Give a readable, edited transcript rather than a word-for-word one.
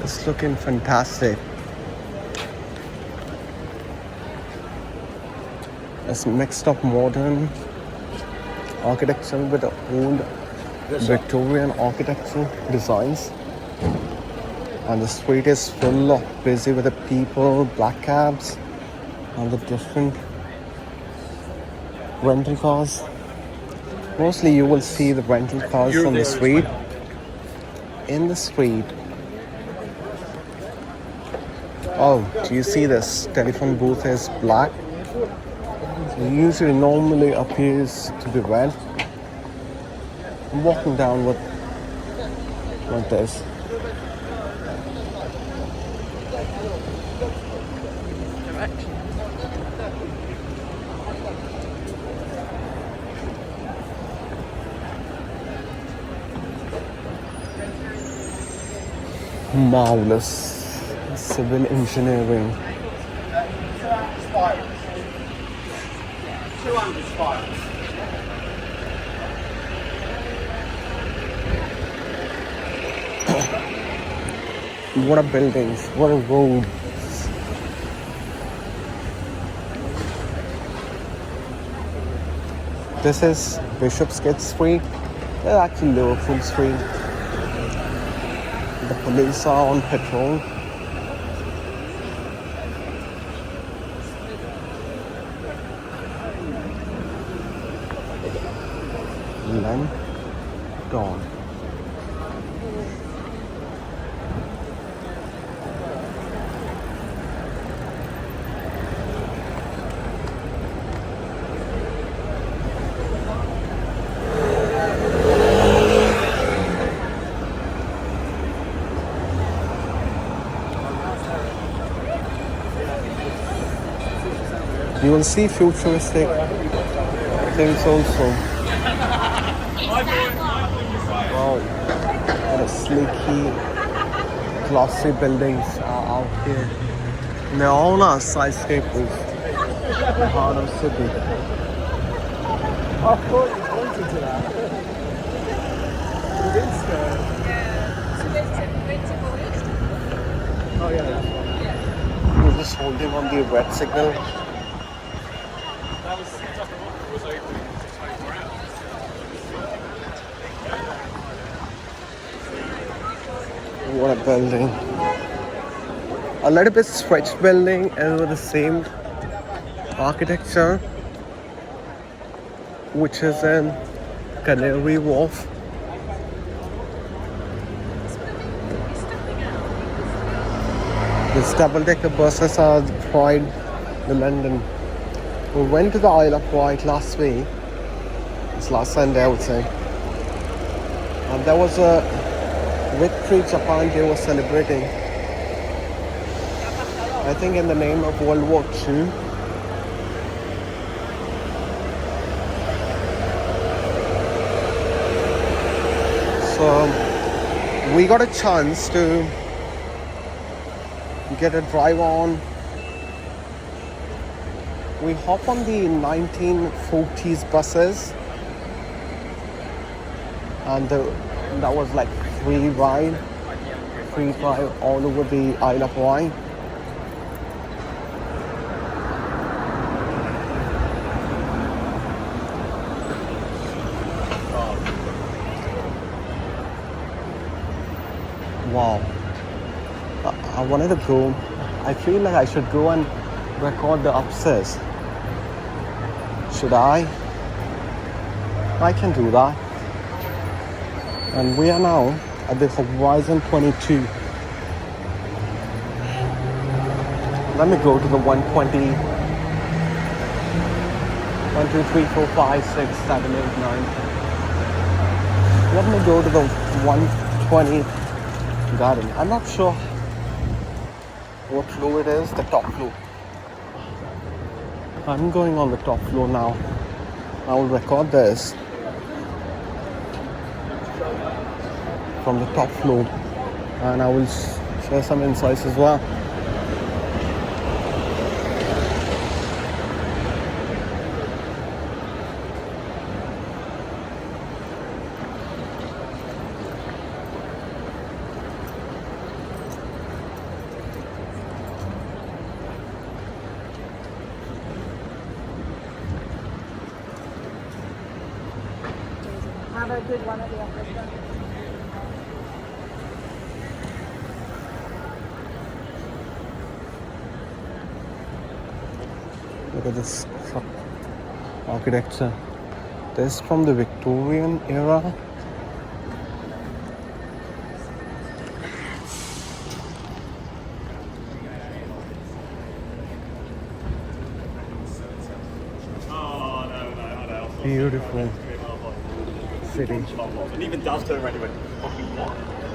It's looking fantastic. It's mixed up modern architecture with the old Victorian architecture designs. And the street is full of busy with the people, black cabs, and the different rental cars. Mostly you will see the rental cars on the street. In the street. Oh, do you see this? Telephone booth is black. It usually normally appears to be red. I'm walking down with like this. Marvelous civil engineering. 200 spiders. What a buildings, what a road. This is Bishopsgate Street. That's actually Liverpool Street. The police are on patrol. London. You will see futuristic things also. Wow, what a sleeky, glossy buildings are out here. And they're all our skyscrapers. The heart of the city. I thought you pointed to that. You did scared. Oh yeah, that's one. We're just holding on the red signal. What a building. A little bit stretched building and with the same architecture, which is in Canary Wharf. These double-decker buses are the pride of London. We went to the Isle of Wight last week. It's last Sunday, I would say. And there was a victory Japan Day was celebrating. I think in the name of World War II. So we got a chance to get a drive on. We hop on the 1940s buses, and that was like free drive all over the Isle of Wight. Wow. I wanted to go. I feel like I should go and record the upstairs. Should I? I can do that. And we are now at the Horizon 22. Let me go to the 120. 1, 2, 3, 4, 5, 6, 7, 8, 9. Let me go to the 120 garden. I'm not sure what floor it is, the top floor. I'm going on the top floor now. I will record this from the top floor, and I will share some insights as well. Another good one at the office. Look at this architecture. This is from the Victorian era. Beautiful city. And even Daz turned around and went, fucking what?